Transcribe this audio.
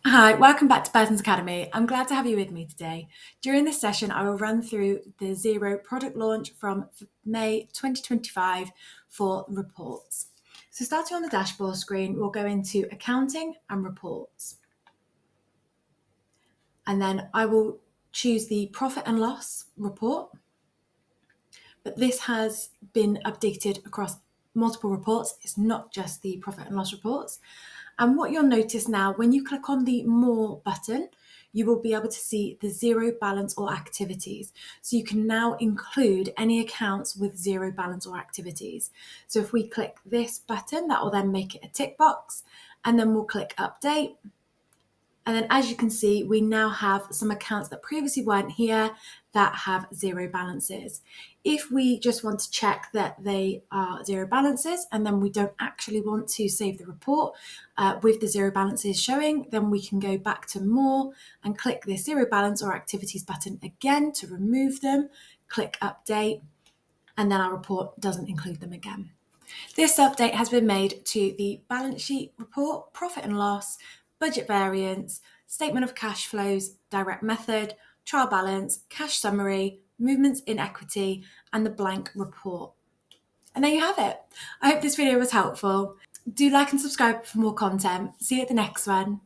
Hi, welcome back to Burton's Academy. I'm glad to have you with me today. During this session, I will run through the Xero product launch from May 2025 for reports. So starting on the dashboard screen, we'll go into accounting and reports. And then I will choose the profit and loss report. But this has been updated across multiple reports. It's not just the profit and loss reports. And what you'll notice now, when you click on the More button, you will be able to see the zero balance or activities. So you can now include any accounts with zero balance or activities. So if we click this button, that will then make it a tick box, and then we'll click Update. And then as you can see, we now have some accounts that previously weren't here that have zero balances. If we just want to check that they are zero balances and then we don't actually want to save the report with the zero balances showing, then we can go back to More and click this zero balance or activities button again to remove them, click Update, and then our report doesn't include them again. This update has been made to the balance sheet report, profit and loss, budget variance, statement of cash flows, direct method, trial balance, cash summary, movements in equity, and the blank report. And there you have it. I hope this video was helpful. Do like and subscribe for more content. See you at the next one.